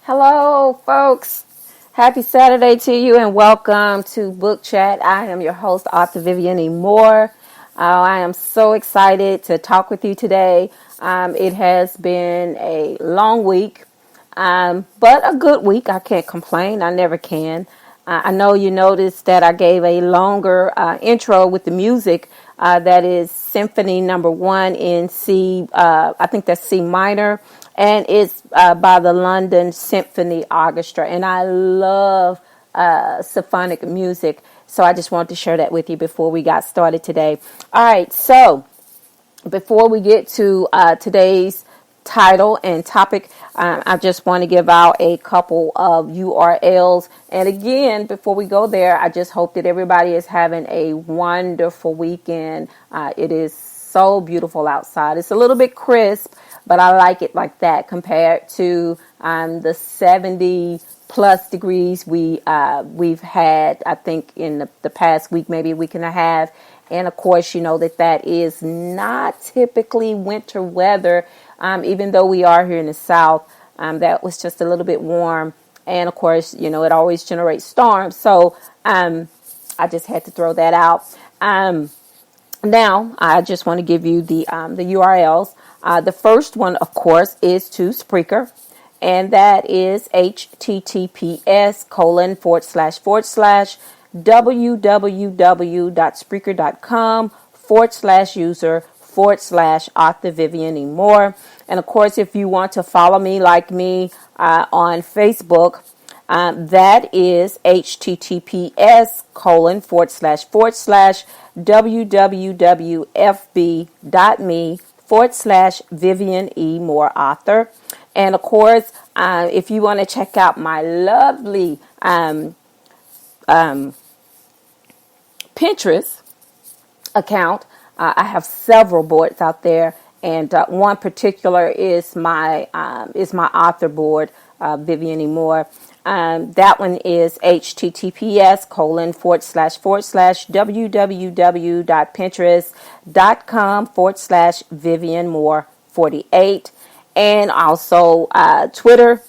Hello, folks. Happy Saturday to you and welcome to Book Chat. I am your host, author Vivian E. Moore. I am so excited to talk with you today. It has been a long week, but a good week. I can't complain. I never can. I know you noticed that I gave a longer intro with the music. That is Symphony Number 1 in C. I think that's C minor, and it's by the London Symphony Orchestra. And I love symphonic music, so I just wanted to share that with you before we got started today. All right, so before we get to today's title and topic, I just want to give out a couple of URLs. And again, before we go there, I just hope that everybody is having a wonderful weekend. It is so beautiful outside. It's a little bit crisp, but I like it like that compared to the 70 plus degrees we've had, I think, in the past week, maybe a week and a half. And of course, you know that is not typically winter weather, even though we are here in the South. That was just a little bit warm. And of course, you know, it always generates storms. So I just had to throw that out. Now, I just want to give you the URLs. The first one, of course, is to Spreaker. And that is https://www.spreaker.com/user/author Vivian E. Moore. And of course, if you want to follow me like me on Facebook, that is https://www.fb.me/Vivian E. Moore author. And of course, if you want to check out my lovely Pinterest account, I have several boards out there, and one particular is my author board, Vivian E. Moore. That one is https://www.pinterest.com/Vivian Moore 48. And also Twitter.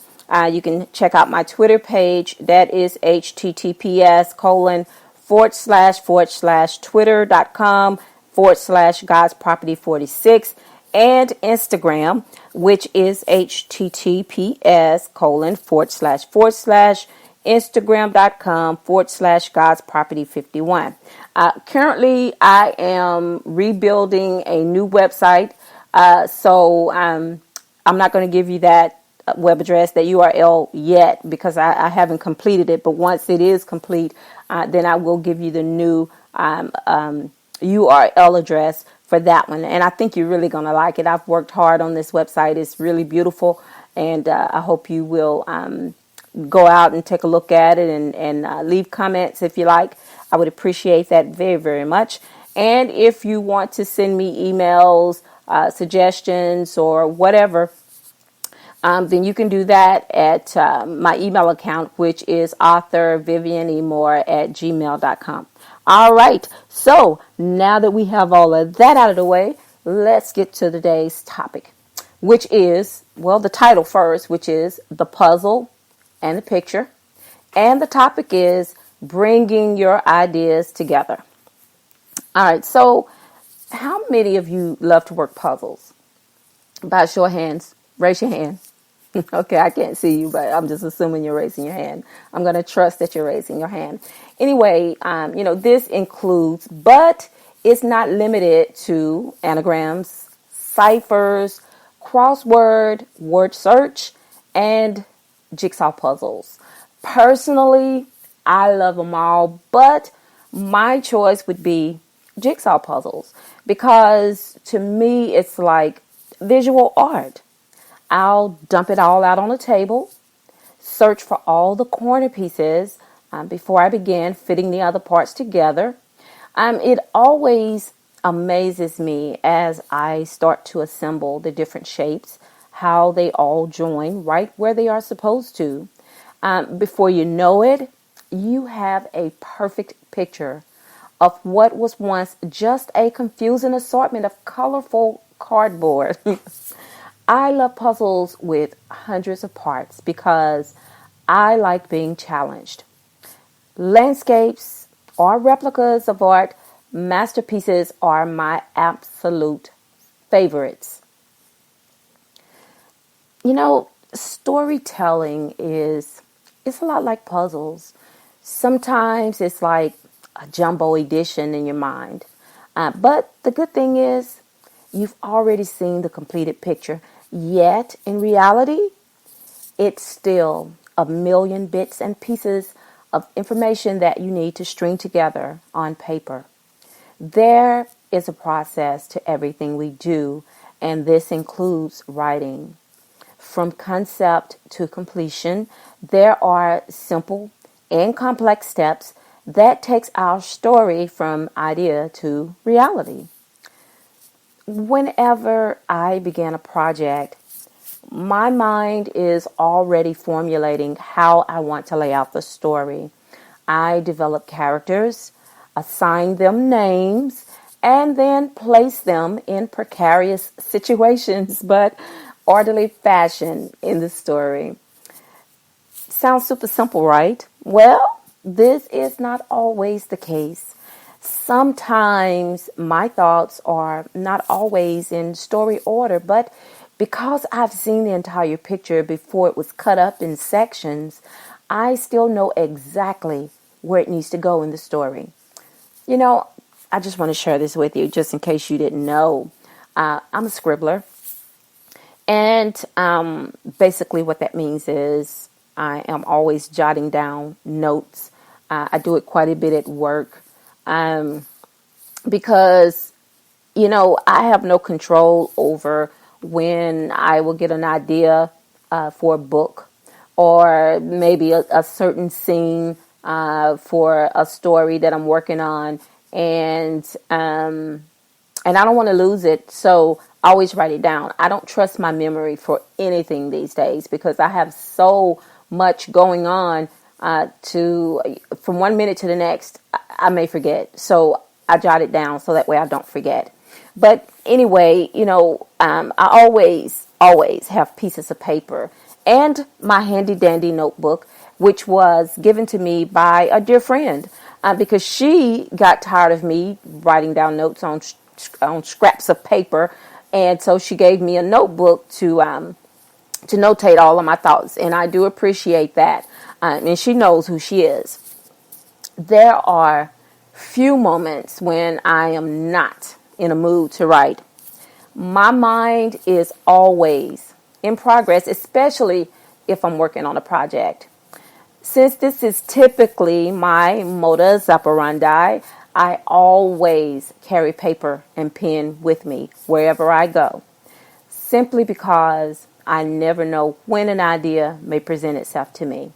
You can check out my Twitter page. That is https://twitter.com/God's Property 46, and Instagram, which is https://Instagram.com/God's Property 51. Currently, I am rebuilding a new website. So I'm not going to give you that web address, that URL yet, because I haven't completed it. But once it is complete, then I will give you the new URL address for that one. And I think you're really going to like it. I've worked hard on this website. It's really beautiful. And I hope you will go out and take a look at it and leave comments if you like. I would appreciate that very, very much. And if you want to send me emails, suggestions, or whatever, then you can do that at my email account, which is authorvivianemore@gmail.com. All right. So now that we have all of that out of the way, let's get to today's topic, which is, well, the title first, which is The Puzzle and the Picture. And the topic is bringing your ideas together. All right. So how many of you love to work puzzles? By show of hands, raise your hand. Okay, I can't see you, but I'm just assuming you're raising your hand. I'm going to trust that you're raising your hand. Anyway, this includes, but it's not limited to, anagrams, ciphers, crossword, word search, and jigsaw puzzles. Personally, I love them all, but my choice would be jigsaw puzzles, because to me it's like visual art. I'll dump it all out on the table, search for all the corner pieces before I begin fitting the other parts together. It always amazes me as I start to assemble the different shapes, how they all join right where they are supposed to. Before you know it, you have a perfect picture of what was once just a confusing assortment of colorful cardboard. I love puzzles with hundreds of parts because I like being challenged. Landscapes or replicas of art, masterpieces are my absolute favorites. Storytelling is it's a lot like puzzles. Sometimes it's like a jumbo edition in your mind. But the good thing is you've already seen the completed picture. Yet in reality, it's still a million bits and pieces of information that you need to string together on paper. There is a process to everything we do, and this includes writing. From concept to completion, there are simple and complex steps that takes our story from idea to reality. Whenever I begin a project, my mind is already formulating how I want to lay out the story. I develop characters, assign them names, and then place them in precarious situations, but orderly fashion in the story. Sounds super simple, right? Well, this is not always the case. Sometimes my thoughts are not always in story order, but because I've seen the entire picture before it was cut up in sections, I still know exactly where it needs to go in the story. You know, I just want to share this with you just in case you didn't know. I'm a scribbler. And basically, what that means is I am always jotting down notes. I do it quite a bit at work because, I have no control over when I will get an idea for a book or maybe a certain scene for a story that I'm working on. And I don't want to lose it, so I always write it down. I don't trust my memory for anything these days because I have so much going on to from one minute to the next, I may forget. So I jot it down so that way I don't forget. But anyway, I always have pieces of paper and my handy dandy notebook, which was given to me by a dear friend because she got tired of me writing down notes on scraps of paper, and so she gave me a notebook to notate all of my thoughts, and I do appreciate that. And she knows who she is. There are few moments when I am not in a mood to write. My mind is always in progress, especially if I'm working on a project. Since this is typically my modus operandi, I always carry paper and pen with me wherever I go, simply because I never know when an idea may present itself to me.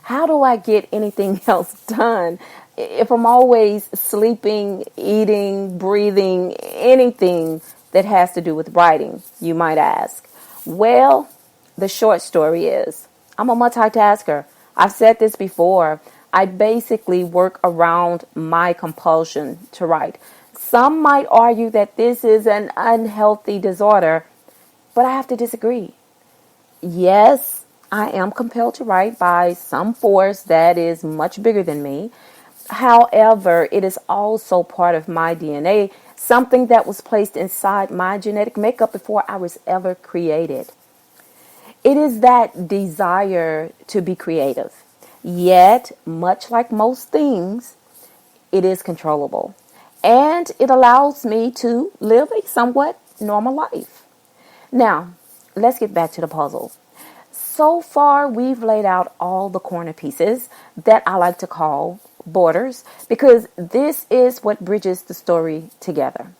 How do I get anything else done if I'm always sleeping, eating, breathing, anything that has to do with writing, you might ask? Well, the short story is I'm a multitasker. I've said this before. I basically work around my compulsion to write. Some might argue that this is an unhealthy disorder, but I have to disagree. Yes, I am compelled to write by some force that is much bigger than me. However, it is also part of my DNA, something that was placed inside my genetic makeup before I was ever created. It is that desire to be creative. Yet, much like most things, it is controllable. And it allows me to live a somewhat normal life. Now, let's get back to the puzzle. So far, we've laid out all the corner pieces that I like to call borders because this is what bridges the story together.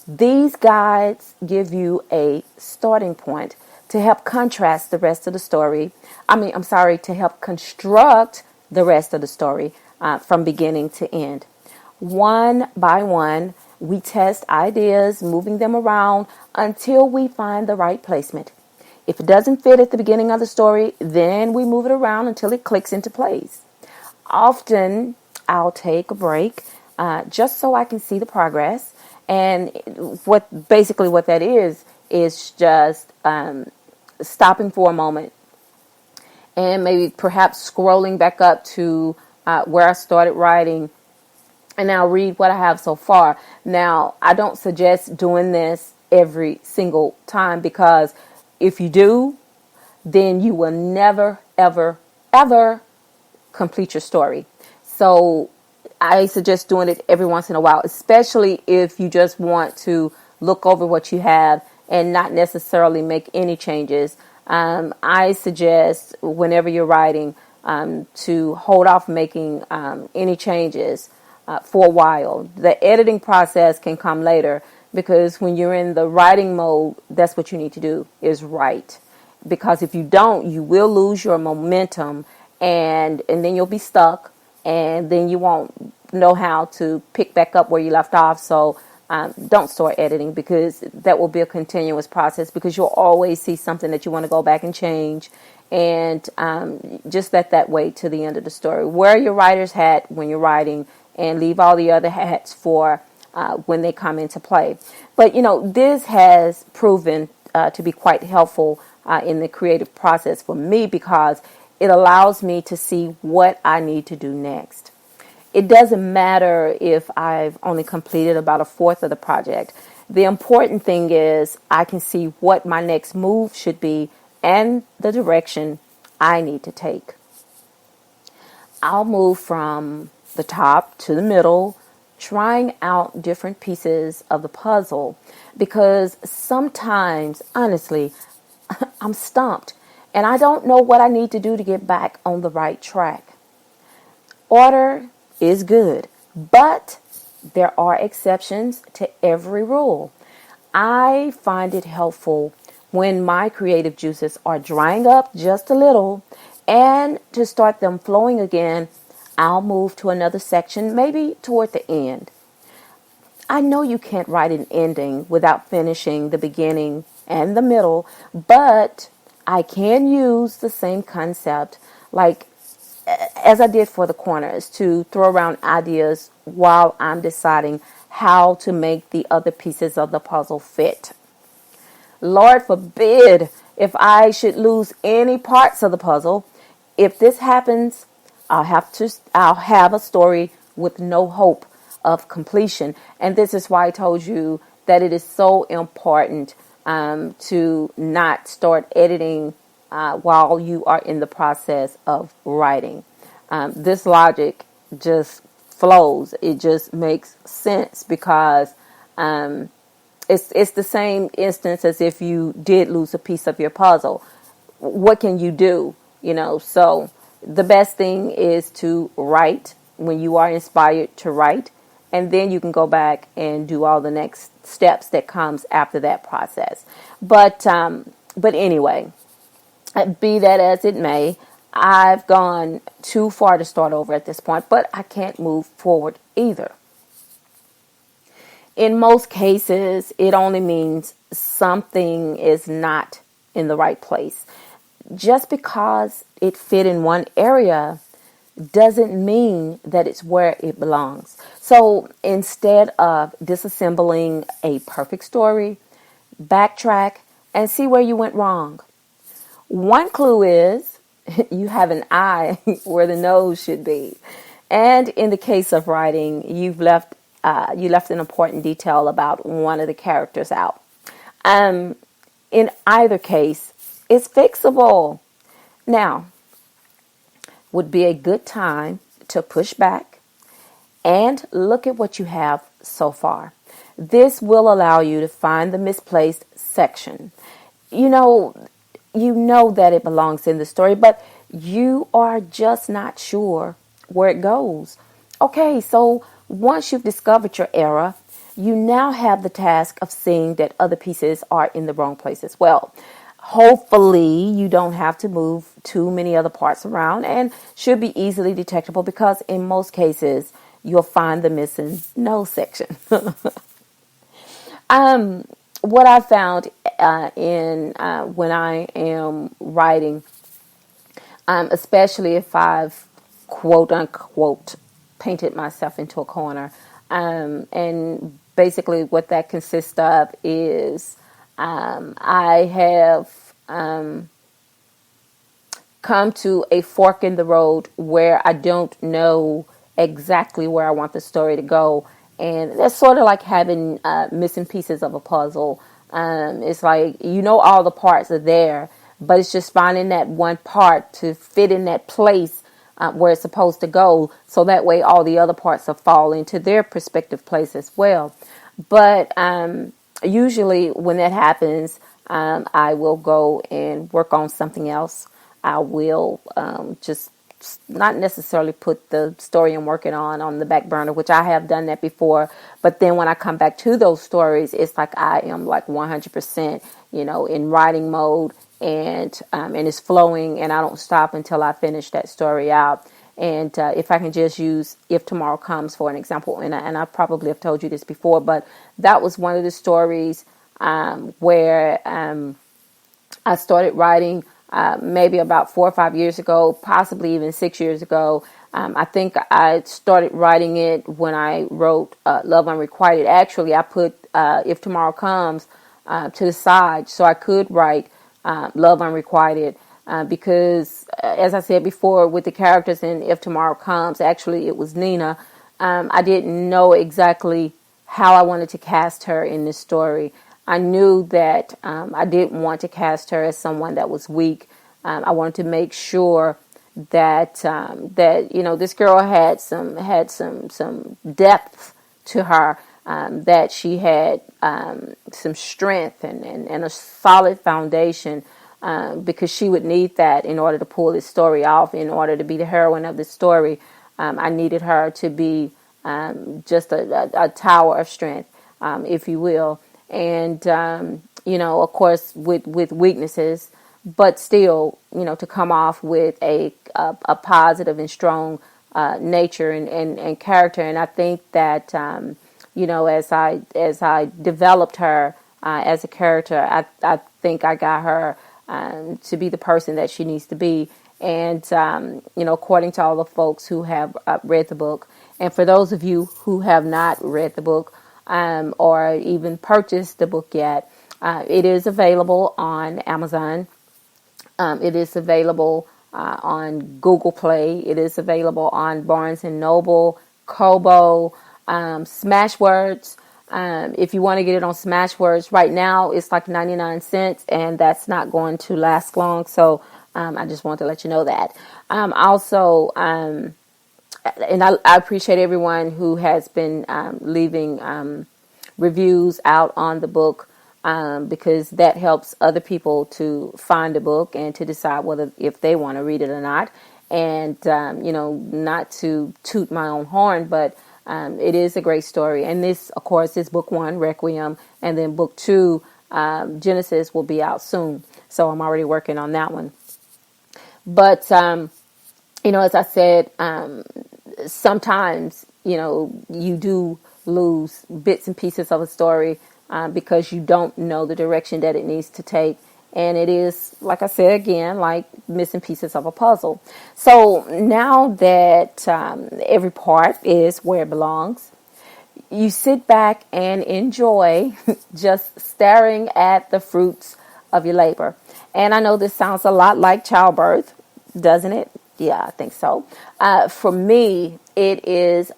These guides give you a starting point to help contrast the rest of the story. To help construct the rest of the story from beginning to end. One by one, we test ideas, moving them around until we find the right placement. If it doesn't fit at the beginning of the story, then we move it around until it clicks into place. Often, I'll take a break just so I can see the progress. And what that is just stopping for a moment and maybe perhaps scrolling back up to where I started writing, and now read what I have so far. Now, I don't suggest doing this every single time, because if you do, then you will never, ever, ever complete your story. So I suggest doing it every once in a while, especially if you just want to look over what you have and not necessarily make any changes. I suggest whenever you're writing to hold off making any changes for a while. The editing process can come later, because when you're in the writing mode, that's what you need to do, is write. Because if you don't, you will lose your momentum, and then you'll be stuck, and then you won't know how to pick back up where you left off. So don't start editing, because that will be a continuous process, because you'll always see something that you want to go back and change. And just let that wait to the end of the story. Wear your writer's hat when you're writing, and leave all the other hats for when they come into play. But, this has proven to be quite helpful in the creative process for me, because it allows me to see what I need to do next. It doesn't matter if I've only completed about a fourth of the project. The important thing is I can see what my next move should be and the direction I need to take. I'll move from the top to the middle, trying out different pieces of the puzzle, because sometimes, honestly, I'm stumped and I don't know what I need to do to get back on the right track. Order is good, but there are exceptions to every rule. I find it helpful when my creative juices are drying up just a little, and to start them flowing again, I'll move to another section, maybe toward the end. I know you can't write an ending without finishing the beginning and the middle, but I can use the same concept, like as I did for the corners, to throw around ideas while I'm deciding how to make the other pieces of the puzzle fit. Lord forbid if I should lose any parts of the puzzle. If this happens, I'll have a story with no hope of completion. And this is why I told you that it is so important to not start editing while you are in the process of writing. This logic just flows. It just makes sense, because it's the same instance as if you did lose a piece of your puzzle. What can you do? So the best thing is to write when you are inspired to write, and then you can go back and do all the next steps that comes after that process. But anyway, be that as it may, I've gone too far to start over at this point, but I can't move forward either. In most cases, it only means something is not in the right place. Just because it fit in one area doesn't mean that it's where it belongs. So instead of disassembling a perfect story, backtrack and see where you went wrong. One clue is you have an eye where the nose should be. And in the case of writing, you left an important detail about one of the characters out. In either case, it's fixable. Now, would be a good time to push back and look at what you have so far. This will allow you to find the misplaced section. You know that it belongs in the story, but you are just not sure where it goes. Okay, so once you've discovered your error, you now have the task of seeing that other pieces are in the wrong place as well. Hopefully, you don't have to move too many other parts around, and should be easily detectable, because in most cases, you'll find the missing no section. What I found when I am writing, especially if I've quote unquote painted myself into a corner, and basically what that consists of is I have come to a fork in the road where I don't know exactly where I want the story to go. And that's sort of like having missing pieces of a puzzle. It's like, all the parts are there, but it's just finding that one part to fit in that place where it's supposed to go. So that way all the other parts will fall into their respective place as well. But usually when that happens, I will go and work on something else. I will just not necessarily put the story I'm working on the back burner, which I have done that before. But then when I come back to those stories, it's like I am like 100%, in writing mode, and it's flowing, and I don't stop until I finish that story out. And if I can just use If Tomorrow Comes for an example, and I probably have told you this before, but that was one of the stories where I started writing maybe about 4 or 5 years ago, possibly even 6 years ago. I think I started writing it when I wrote Love Unrequited. Actually, I put If Tomorrow Comes to the side so I could write Love Unrequited because, as I said before, with the characters in If Tomorrow Comes, actually it was Nina. I didn't know exactly how I wanted to cast her in this story. I knew that I didn't want to cast her as someone that was weak. I wanted to make sure that this girl had some depth to her, that she had some strength and a solid foundation, because she would need that in order to pull this story off. In order to be the heroine of this story, I needed her to be just a tower of strength, if you will. And, of course, with weaknesses, but still, to come off with a positive and strong nature and character. And I think that, as I developed her as a character, I think I got her to be the person that she needs to be. And, according to all the folks who have read the book, and for those of you who have not read the book, or even purchased the book yet, it is available on Amazon. It is available on Google Play. It is available on Barnes and Noble, Kobo, Smashwords. If you want to get it on Smashwords, right now it's like 99 cents, and that's not going to last long. So I just want to let you know that. Also, and I appreciate everyone who has been leaving reviews out on the book, because that helps other people to find the book and to decide whether if they want to read it or not. And not to toot my own horn, but it is a great story. And this, of course, is book one, Requiem, and then book two, Genesis, will be out soon. So I'm already working on that one. But as I said, sometimes, you do lose bits and pieces of a story because you don't know the direction that it needs to take. And it is, like I said again, like missing pieces of a puzzle. So now that every part is where it belongs, you sit back and enjoy just staring at the fruits of your labor. And I know this sounds a lot like childbirth, doesn't it? Yeah, I think so. For me, it is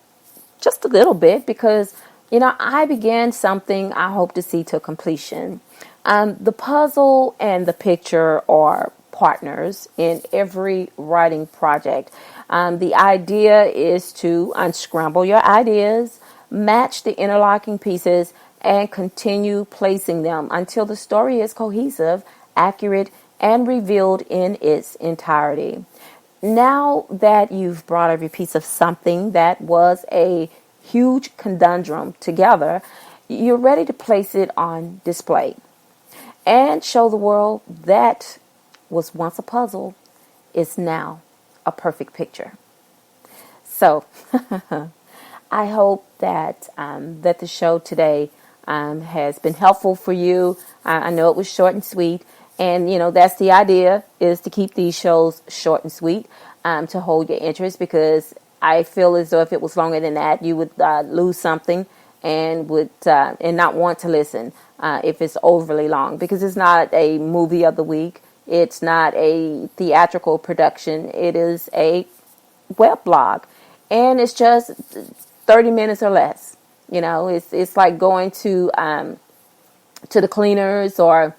just a little bit because, I began something I hope to see to completion. The puzzle and the picture are partners in every writing project. The idea is to unscramble your ideas, match the interlocking pieces, and continue placing them until the story is cohesive, accurate, and revealed in its entirety. Now that you've brought every piece of something that was a huge conundrum together, you're ready to place it on display and show the world that was once a puzzle is now a perfect picture. So I hope that that the show today has been helpful for you. I know it was short and sweet. And, that's the idea, is to keep these shows short and sweet, to hold your interest, because I feel as though if it was longer than that, you would lose something and would and not want to listen. if it's overly long, because it's not a movie of the week. It's not a theatrical production. It is a web blog, and it's just 30 minutes or less. It's like going to the cleaners, or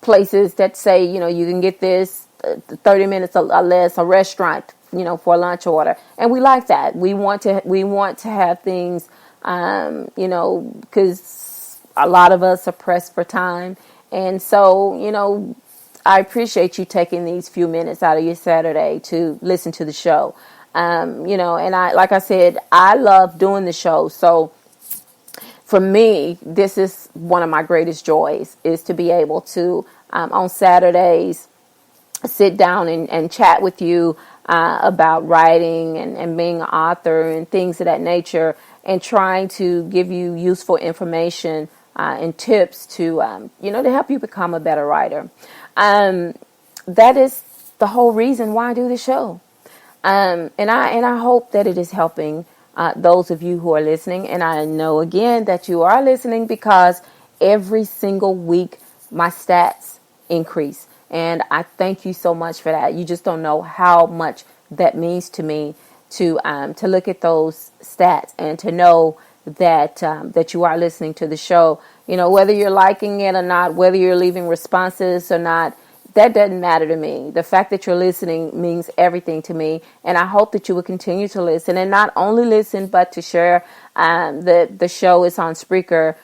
places that say you can get this 30 minutes or less, a restaurant for a lunch order. And we like that. We want to have things because a lot of us are pressed for time. And so I appreciate you taking these few minutes out of your Saturday to listen to the show. And I, like I said, I love doing the show. So for me, this is one of my greatest joys, is to be able to, on Saturdays, sit down and chat with you about writing and being an author and things of that nature, and trying to give you useful information and tips to help you become a better writer. That is the whole reason why I do the show. And I hope that it is helping those of you who are listening. And I know again that you are listening, because every single week my stats increase. And I thank you so much for that. You just don't know how much that means to me to look at those stats and to know that you are listening to the show. Whether you're liking it or not, whether you're leaving responses or not, that doesn't matter to me. The fact that you're listening means everything to me, and I hope that you will continue to listen, and not only listen, but to share. The show is on Spreaker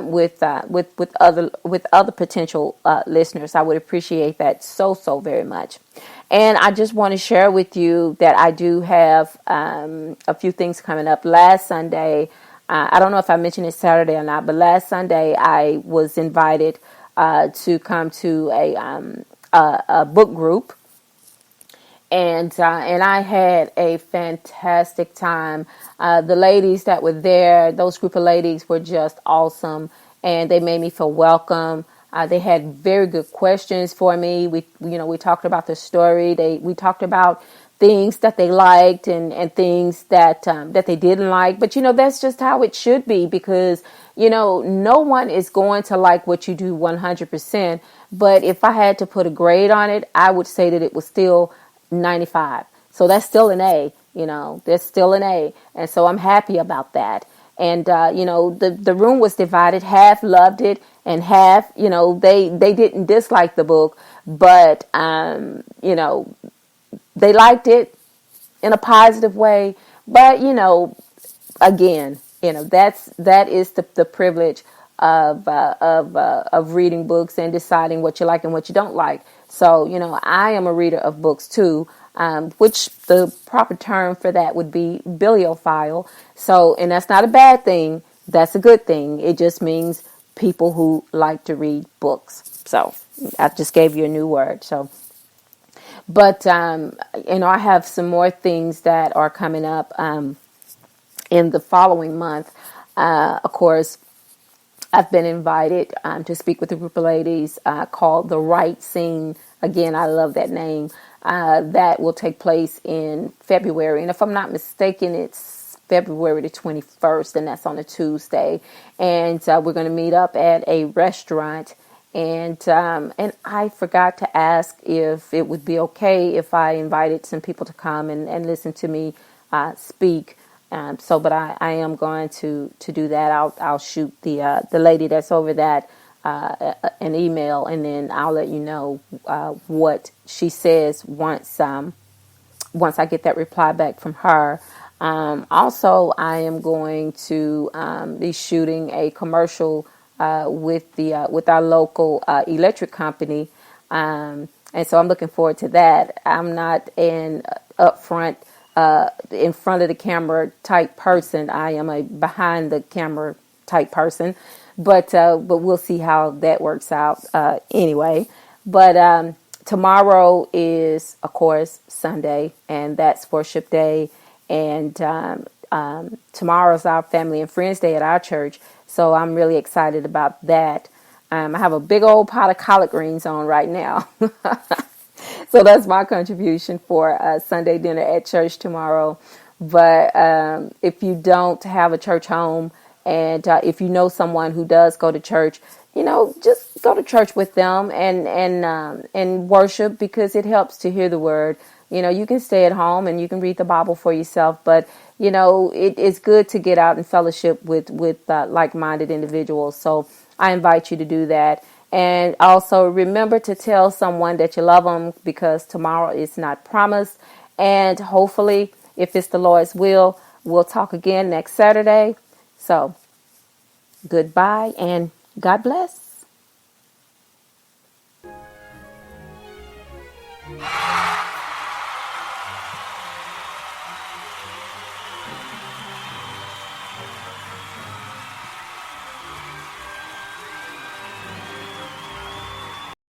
with other potential listeners. I would appreciate that so very much. And I just want to share with you that I do have a few things coming up. Last Sunday, I don't know if I mentioned it Saturday or not, but last Sunday I was invited to come to a book group, and I had a fantastic time. The ladies that were there, those group of ladies, were just awesome, and they made me feel welcome. They had very good questions for me. We talked about the story. We talked about things that they liked and things that they didn't like. But that's just how it should be, because no one is going to like what you do 100%. But if I had to put a grade on it, I would say that it was still 95. So that's still an A. There's still an A, and so I'm happy about that. And the room was divided. Half loved it, and half they didn't dislike the book, but they liked it in a positive way. But again, that is the privilege of reading books and deciding what you like and what you don't like. So I am a reader of books too, which the proper term for that would be bibliophile. So, and that's not a bad thing. That's a good thing. It just means people who like to read books. So I just gave you a new word. So. But, I have some more things that are coming up in the following month. Of course, I've been invited to speak with a group of ladies called The Right Scene. Again, I love that name. That will take place in February. And if I'm not mistaken, it's February the 21st, and that's on a Tuesday. And we're going to meet up at a restaurant. And I forgot to ask if it would be okay if I invited some people to come and listen to me speak. But I am going to do that. I'll shoot the lady that's over that an email, and then I'll let you know what she says once I get that reply back from her. Also, I am going to be shooting a commercial with our local electric company, and so I'm looking forward to that. I'm not an upfront, in front of the camera type person. I am a behind the camera type person, but we'll see how that works out anyway. But tomorrow is, of course, Sunday, and that's worship day, and tomorrow's our family and friends day at our church. So I'm really excited about that. I have a big old pot of collard greens on right now. So that's my contribution for Sunday dinner at church tomorrow. But if you don't have a church home, And if you know someone who does go to church, just go to church with them and worship, because it helps to hear the word. You can stay at home and you can read the Bible for yourself, but it is good to get out and fellowship with like-minded individuals. So I invite you to do that. And also remember to tell someone that you love them, because tomorrow is not promised. And hopefully, if it's the Lord's will, we'll talk again next Saturday. So goodbye and God bless.